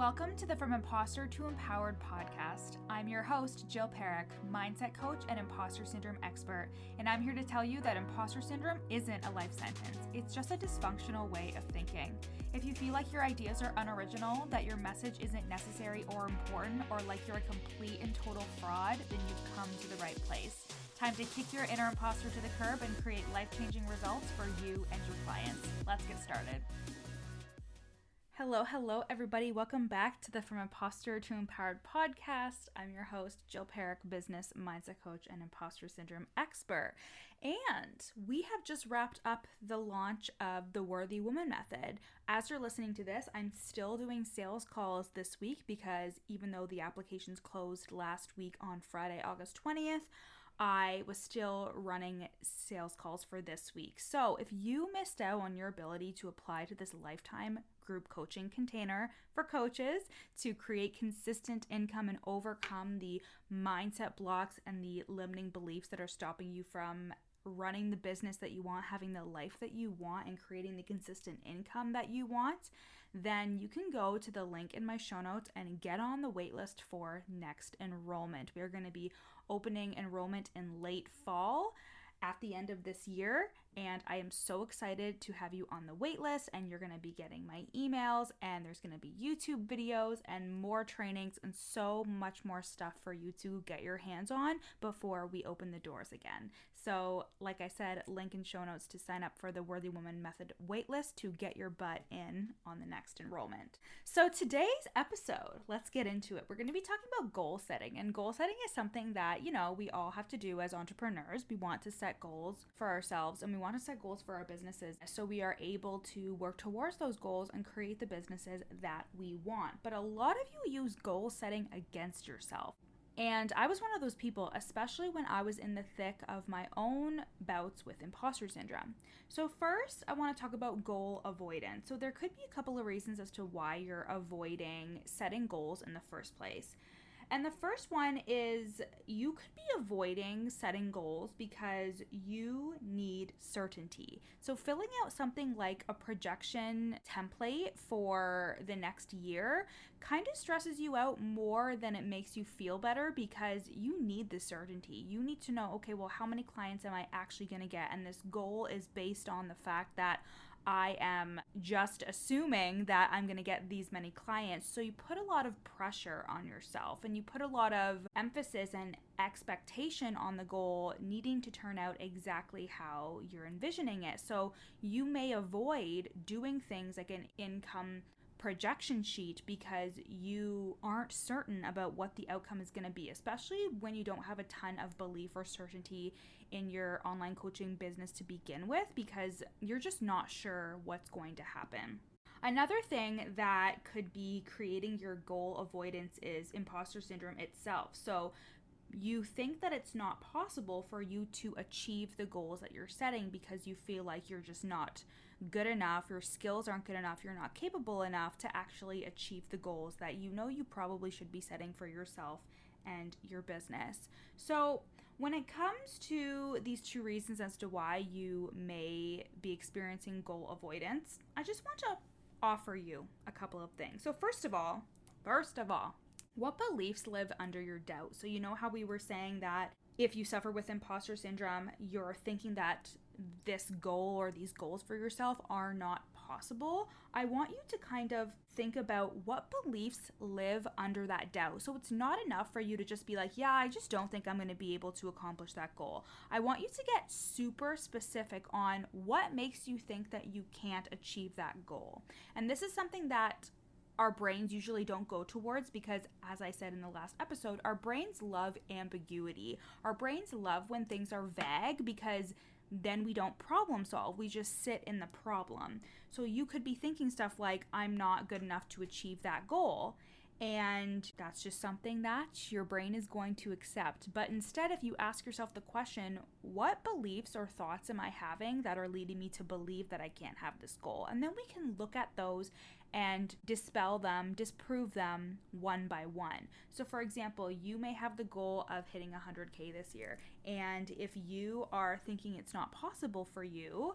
Welcome to the From Imposter to Empowered podcast. I'm your host, Jill Perrick, mindset coach and imposter syndrome expert, and I'm here to tell you that imposter syndrome isn't a life sentence. It's just a dysfunctional way of thinking. If you feel like your ideas are unoriginal, that your message isn't necessary or important, or like you're a complete and total fraud, then you've come to the right place. Time to kick your inner imposter to the curb and create life-changing results for you and your clients. Let's get started. Hello, everybody. Welcome back to the From Imposter to Empowered podcast. I'm your host, Jill Perrick, business mindset coach and imposter syndrome expert. And we have just wrapped up the launch of the Worthy Woman Method. As you're listening to this, I'm still doing sales calls this week because even though the applications closed last week on Friday, August 20th, I was still running sales calls for this week. So if you missed out on your ability to apply to this lifetime group coaching container for coaches to create consistent income and overcome the mindset blocks and the limiting beliefs that are stopping you from running the business that you want, having the life that you want, and creating the consistent income that you want, then you can go to the link in my show notes and get on the waitlist for next enrollment. We are going to be opening enrollment in late fall at the end of this year, and I am so excited to have you on the waitlist, and you're going to be getting my emails, and there's going to be YouTube videos and more trainings and so much more stuff for you to get your hands on before we open the doors again. So like I said, link in show notes to sign up for the Worthy Woman Method waitlist to get your butt in on the next enrollment. So today's episode, let's get into it. We're going to be talking about goal setting, and goal setting is something that, we all have to do as entrepreneurs. We want to set goals for ourselves, and we want to set goals for our businesses so we are able to work towards those goals and create the businesses that we want. But a lot of you use goal setting against yourself. And I was one of those people, especially when I was in the thick of my own bouts with imposter syndrome. So first, I want to talk about goal avoidance. So there could be a couple of reasons as to why you're avoiding setting goals in the first place. And the first one is you could be avoiding setting goals because you need certainty. So filling out something like a projection template for the next year kind of stresses you out more than it makes you feel better because you need the certainty. You need to know, okay, well, how many clients am I actually going to get? And this goal is based on the fact that I am just assuming that I'm going to get these many clients. So you put a lot of pressure on yourself, and you put a lot of emphasis and expectation on the goal needing to turn out exactly how you're envisioning it. So you may avoid doing things like an income projection sheet because you aren't certain about what the outcome is going to be, especially when you don't have a ton of belief or certainty in your online coaching business to begin with, because you're just not sure what's going to happen. Another thing that could be creating your goal avoidance is imposter syndrome itself. So you think that it's not possible for you to achieve the goals that you're setting because you feel like you're just not good enough, your skills aren't good enough, you're not capable enough to actually achieve the goals that you probably should be setting for yourself and your business. So when it comes to these two reasons as to why you may be experiencing goal avoidance, I just want to offer you a couple of things. So first of all, what beliefs live under your doubt? So you know how we were saying that if you suffer with imposter syndrome, you're thinking that this goal or these goals for yourself are not possible. I want you to kind of think about what beliefs live under that doubt. So it's not enough for you to just be like, yeah, I just don't think I'm going to be able to accomplish that goal. I want you to get super specific on what makes you think that you can't achieve that goal. And this is something that our brains usually don't go towards because, as I said in the last episode, our brains love ambiguity. Our brains love when things are vague because then we don't problem solve. We just sit in the problem. So you could be thinking stuff like, I'm not good enough to achieve that goal. And that's just something that your brain is going to accept. But instead, if you ask yourself the question, what beliefs or thoughts am I having that are leading me to believe that I can't have this goal? And then we can look at those and dispel them, disprove them one by one. So for example, you may have the goal of hitting 100K this year. And if you are thinking it's not possible for you,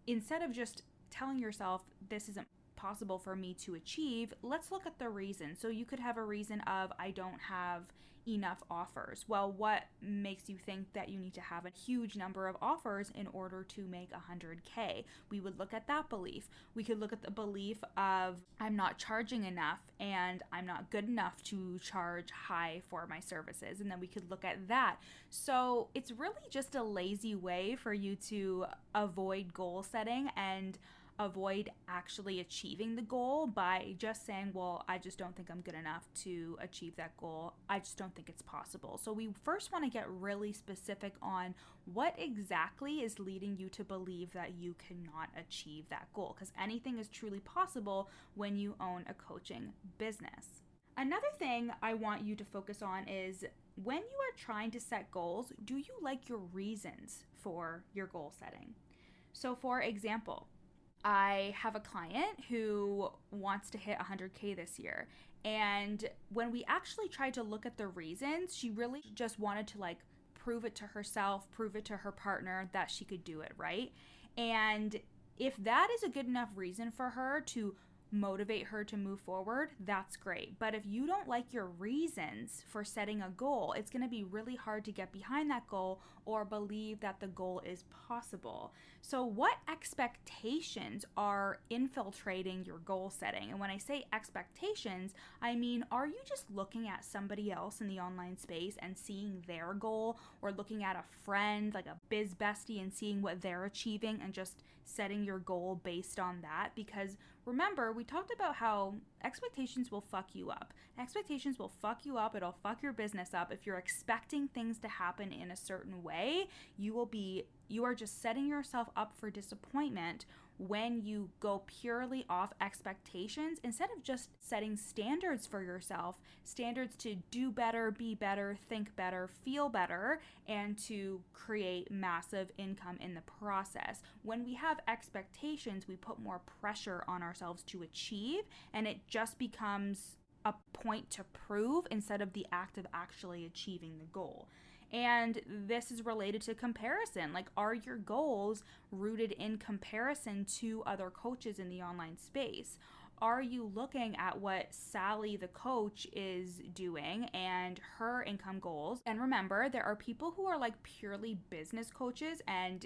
instead of just telling yourself this isn't possible for me to achieve, let's look at the reason. So you could have a reason of, I don't have enough offers. Well, what makes you think that you need to have a huge number of offers in order to make 100K? We would look at that belief. We could look at the belief of, I'm not charging enough and I'm not good enough to charge high for my services. And then we could look at that. So it's really just a lazy way for you to avoid goal setting and avoid actually achieving the goal by just saying, well, I just don't think I'm good enough to achieve that goal. I just don't think it's possible. So we first want to get really specific on what exactly is leading you to believe that you cannot achieve that goal, because anything is truly possible when you own a coaching business. Another thing I want you to focus on is, when you are trying to set goals, do you like your reasons for your goal setting? So for example, I have a client who wants to hit 100K this year. And when we actually tried to look at the reasons, she really just wanted to prove it to herself, prove it to her partner that she could do it, right? And if that is a good enough reason for her to motivate her to move forward, that's great. But if you don't like your reasons for setting a goal, it's going to be really hard to get behind that goal or believe that the goal is possible. So what expectations are infiltrating your goal setting? And when I say expectations, I mean, are you just looking at somebody else in the online space and seeing their goal, or looking at a friend, like a biz bestie, and seeing what they're achieving and just setting your goal based on that? Because remember, we talked about how expectations will fuck you up. Expectations will fuck you up. It'll fuck your business up. If you're expecting things to happen in a certain way, you are just setting yourself up for disappointment when you go purely off expectations instead of just setting standards for yourself, standards to do better, be better, think better, feel better, and to create massive income in the process. When we have expectations, we put more pressure on ourselves to achieve, and it just becomes a point to prove instead of the act of actually achieving the goal. And this is related to comparison. Are your goals rooted in comparison to other coaches in the online space? Are you looking at what Sally the coach is doing and her income goals? And remember, there are people who are purely business coaches and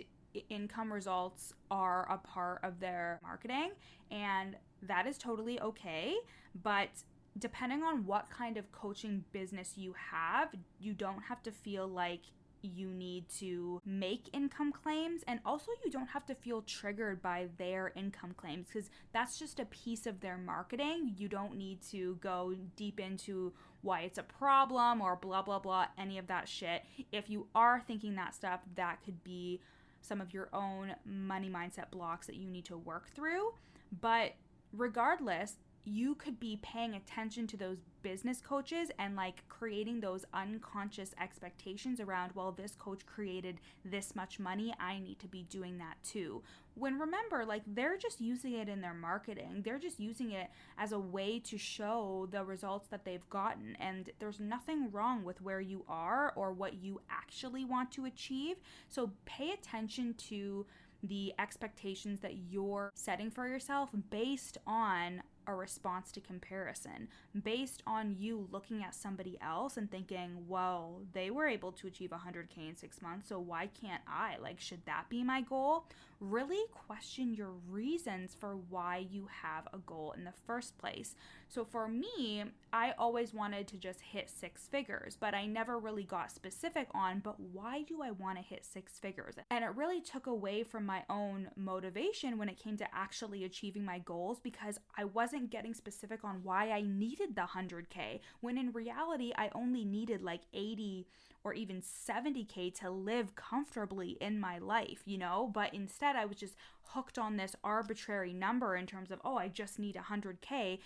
income results are a part of their marketing, and that is totally okay. But depending on what kind of coaching business you have, you don't have to feel like you need to make income claims, and also you don't have to feel triggered by their income claims, because that's just a piece of their marketing. You don't need to go deep into why it's a problem or blah blah blah, any of that shit. If you are thinking that stuff, that could be some of your own money mindset blocks that you need to work through. But regardless, you could be paying attention to those business coaches and creating those unconscious expectations around, well, this coach created this much money, I need to be doing that too. When remember, they're just using it in their marketing. They're just using it as a way to show the results that they've gotten. And there's nothing wrong with where you are or what you actually want to achieve. So pay attention to the expectations that you're setting for yourself based on a response to comparison, based on you looking at somebody else and thinking, well, they were able to achieve 100K in 6 months, so why can't I? Should that be my goal? Really question your reasons for why you have a goal in the first place. So for me, I always wanted to just hit 6 figures, but I never really got specific on, but why do I want to hit 6 figures? And it really took away from my own motivation when it came to actually achieving my goals, because I wasn't getting specific on why I needed the 100K, when in reality, I only needed 80 or even 70K to live comfortably in my life, But instead, I was just hooked on this arbitrary number in terms of, oh, I just need 100K,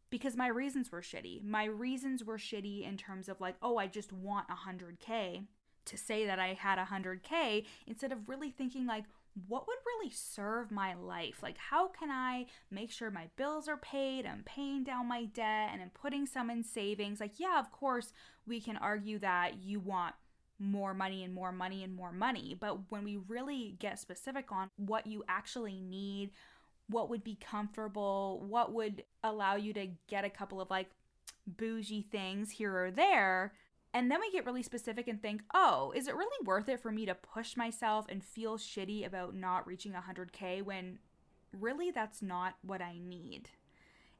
because my reasons were shitty. My reasons were shitty in terms of oh, I just want 100K to say that I had 100K, instead of really thinking what would really serve my life? How can I make sure my bills are paid, I'm paying down my debt, and I'm putting some in savings? Yeah, of course, we can argue that you want more money and more money and more money. But when we really get specific on what you actually need, what would be comfortable, what would allow you to get a couple of like bougie things here or there. And then we get really specific and think, oh, is it really worth it for me to push myself and feel shitty about not reaching 100K when really that's not what I need?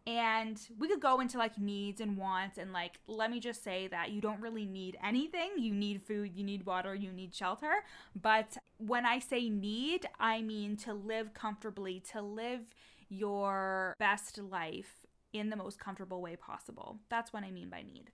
And we could go into like needs and wants, and like, let me just say that you don't really need anything. You need food, you need water, you need shelter. But when I say need, I mean to live comfortably, to live your best life in the most comfortable way possible. That's what I mean by need.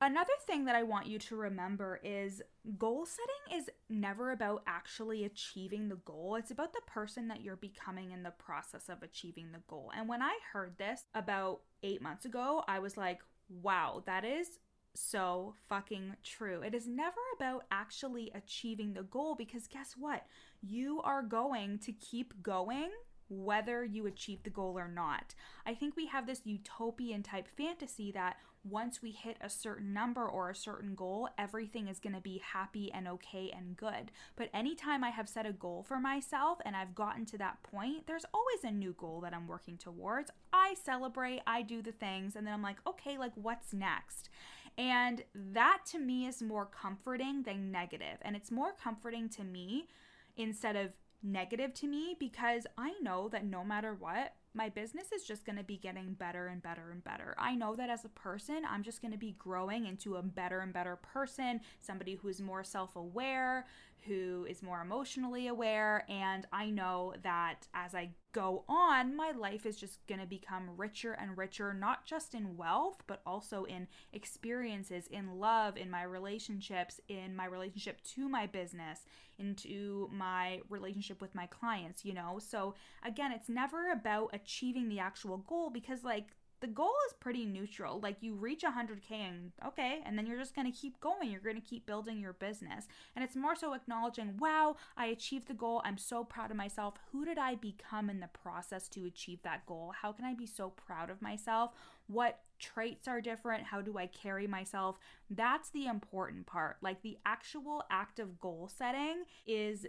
Another thing that I want you to remember is goal setting is never about actually achieving the goal. It's about the person that you're becoming in the process of achieving the goal. And when I heard this about 8 months ago, I was like, wow, that is so fucking true. It is never about actually achieving the goal, because guess what? You are going to keep going whether you achieve the goal or not. I think we have this utopian type fantasy that once we hit a certain number or a certain goal, everything is going to be happy and okay and good. But anytime I have set a goal for myself and I've gotten to that point, there's always a new goal that I'm working towards. I celebrate, I do the things, and then I'm like, okay, like what's next? And that to me is more comforting than negative. And it's more comforting to me instead of negative to me, because I know that no matter what, my business is just going to be getting better and better and better. I know that as a person, I'm just going to be growing into a better and better person, somebody who is more self-aware, who is more emotionally aware. And I know that as I go on, my life is just going to become richer and richer, not just in wealth, but also in experiences, in love, in my relationships, in my relationship to my business, into my relationship with my clients, you know? So again, it's never about achieving the actual goal, because like the goal is pretty neutral. Like you reach 100K and okay, and then you're just going to keep going. You're going to keep building your business. And it's more so acknowledging, wow, I achieved the goal. I'm so proud of myself. Who did I become in the process to achieve that goal? How can I be so proud of myself? What traits are different? How do I carry myself? That's the important part. Like the actual act of goal setting is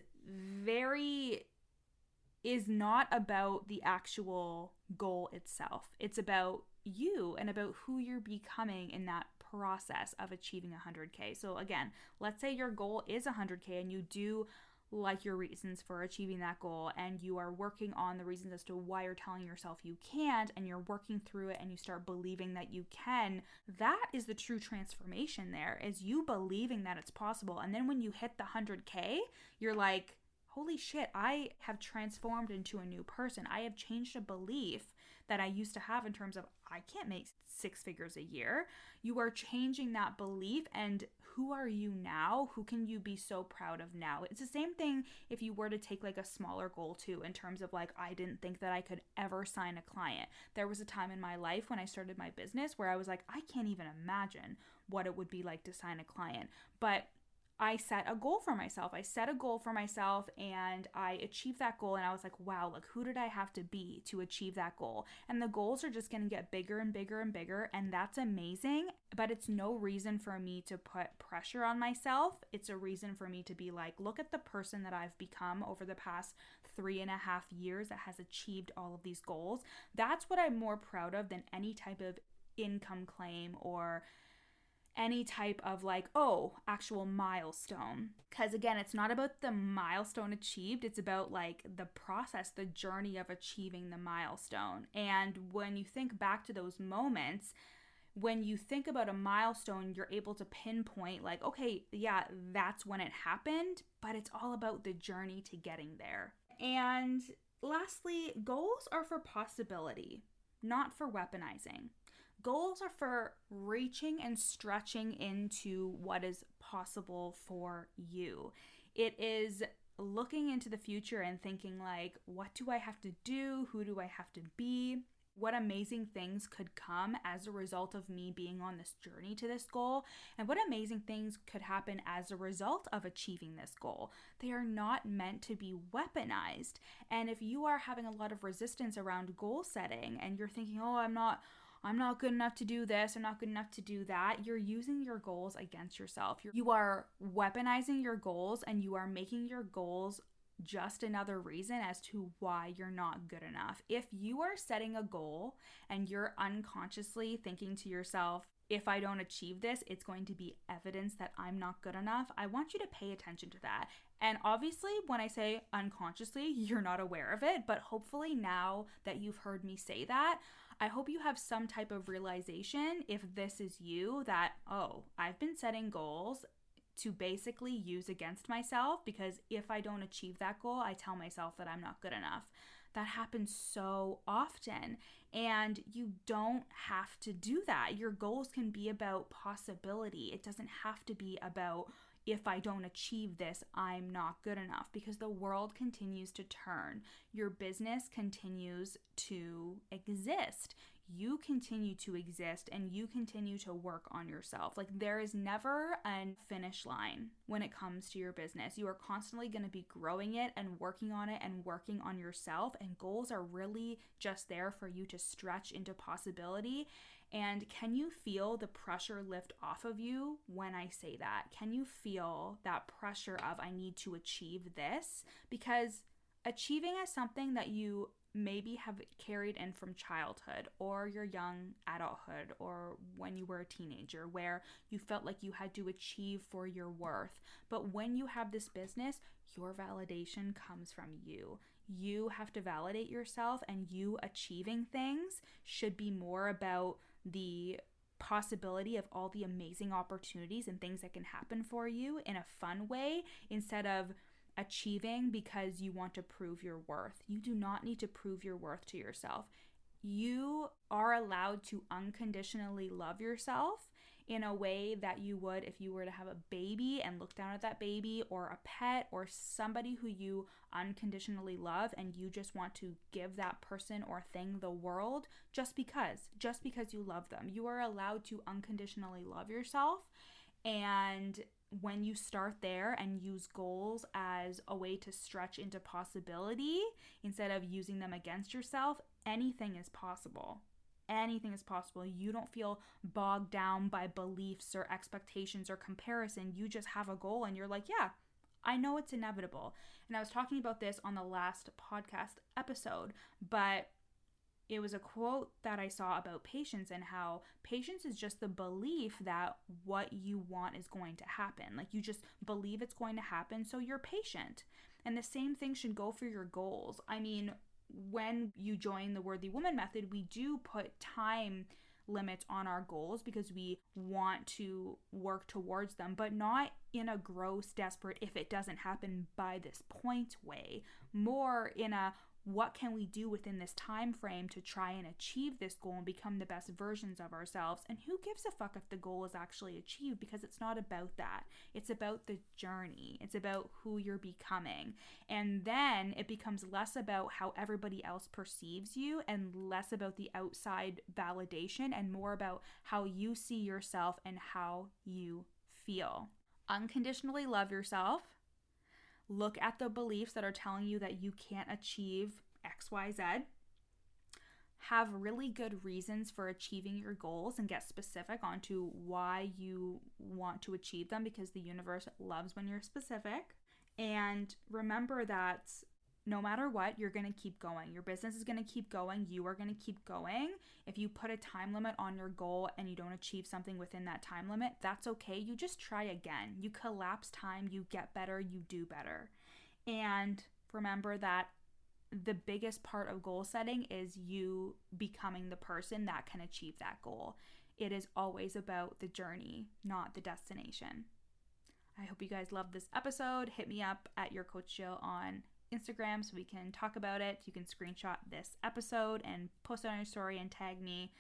not about the actual goal itself. It's about you and about who you're becoming in that process of achieving 100K. So again, let's say your goal is 100K and you do like your reasons for achieving that goal, and you are working on the reasons as to why you're telling yourself you can't, and you're working through it and you start believing that you can. That is the true transformation. There is you believing that it's possible. And then when you hit the 100K, you're like, holy shit, I have transformed into a new person. I have changed a belief that I used to have in terms of I can't make 6 figures a year. You are changing that belief, and who are you now? Who can you be so proud of now? It's the same thing if you were to take like a smaller goal too, in terms of like, I didn't think that I could ever sign a client. There was a time in my life when I started my business where I was like, I can't even imagine what it would be like to sign a client. But I set a goal for myself. And I achieved that goal, and I was like, wow, like who did I have to be to achieve that goal? And the goals are just going to get bigger and bigger and bigger, and that's amazing. But it's no reason for me to put pressure on myself. It's a reason for me to be like, look at the person that I've become over the past 3.5 years that has achieved all of these goals. That's what I'm more proud of than any type of income claim or any type of like, oh, actual milestone. Because again, it's not about the milestone achieved. It's about like the process, the journey of achieving the milestone. And when you think back to those moments, when you think about a milestone, you're able to pinpoint like, okay, yeah, that's when it happened, but it's all about the journey to getting there. And lastly, goals are for possibility, not for weaponizing. Goals are for reaching and stretching into what is possible for you. It is looking into the future and thinking like, what do I have to do? Who do I have to be? What amazing things could come as a result of me being on this journey to this goal? And what amazing things could happen as a result of achieving this goal? They are not meant to be weaponized. And if you are having a lot of resistance around goal setting and you're thinking, oh, I'm not good enough to do this, I'm not good enough to do that, you're using your goals against yourself. You are weaponizing your goals, and you are making your goals just another reason as to why you're not good enough. If you are setting a goal and you're unconsciously thinking to yourself, if I don't achieve this, it's going to be evidence that I'm not good enough, I want you to pay attention to that. And obviously, when I say unconsciously, you're not aware of it, but hopefully now that you've heard me say that, I hope you have some type of realization, if this is you, that, oh, I've been setting goals to basically use against myself, because if I don't achieve that goal, I tell myself that I'm not good enough. That happens so often, and you don't have to do that. Your goals can be about possibility. It doesn't have to be about, if I don't achieve this, I'm not good enough, because the world continues to turn. Your business continues to exist. You continue to exist, and you continue to work on yourself. Like, there is never a finish line when it comes to your business. You are constantly going to be growing it and working on it and working on yourself, and goals are really just there for you to stretch into possibility. And can you feel the pressure lift off of you when I say that? Can you feel that pressure of, I need to achieve this? Because achieving is something that you maybe have carried in from childhood or your young adulthood, or when you were a teenager, where you felt like you had to achieve for your worth. But when you have this business, your validation comes from you. You have to validate yourself, and you achieving things should be more about the possibility of all the amazing opportunities and things that can happen for you in a fun way, instead of achieving because you want to prove your worth. You do not need to prove your worth to yourself. You are allowed to unconditionally love yourself in a way that you would if you were to have a baby and look down at that baby, or a pet, or somebody who you unconditionally love, and you just want to give that person or thing the world just because you love them. You are allowed to unconditionally love yourself. And when you start there and use goals as a way to stretch into possibility instead of using them against yourself, anything is possible. Anything is possible. You don't feel bogged down by beliefs or expectations or comparison. You just have a goal and you're like, yeah, I know it's inevitable. And I was talking about this on the last podcast episode, but it was a quote that I saw about patience, and how patience is just the belief that what you want is going to happen. Like, you just believe it's going to happen, so you're patient. And the same thing should go for your goals. I mean, when you join the Worthy Woman method, we do put time limits on our goals because we want to work towards them, but not in a gross, desperate, if it doesn't happen by this point way. More in a, what can we do within this time frame to try and achieve this goal and become the best versions of ourselves? And who gives a fuck if the goal is actually achieved, because it's not about that. It's about the journey. It's about who you're becoming. And then it becomes less about how everybody else perceives you, and less about the outside validation, and more about how you see yourself and how you feel. Unconditionally love yourself. Look at the beliefs that are telling you that you can't achieve X, Y, Z. Have really good reasons for achieving your goals, and get specific onto why you want to achieve them, because the universe loves when you're specific. And remember that no matter what, you're going to keep going. Your business is going to keep going. You are going to keep going. If you put a time limit on your goal and you don't achieve something within that time limit, that's okay. You just try again. You collapse time, you get better, you do better. And remember that the biggest part of goal setting is you becoming the person that can achieve that goal. It is always about the journey, not the destination. I hope you guys loved this episode. Hit me up at your Coach Jill on Instagram so we can talk about it. You can screenshot this episode and post it on your story and tag me.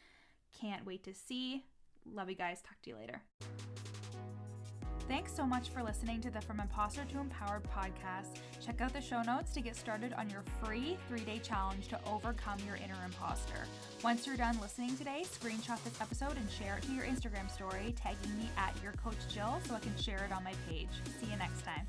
Can't wait to see. Love you guys. Talk to you later. Thanks so much for listening to the From Imposter to Empowered podcast. Check out the show notes to get started on your free 3-day challenge to overcome your inner imposter. Once you're done listening today, screenshot this episode and share it to your Instagram story, tagging me at your Coach Jill so I can share it on my page. See you next time.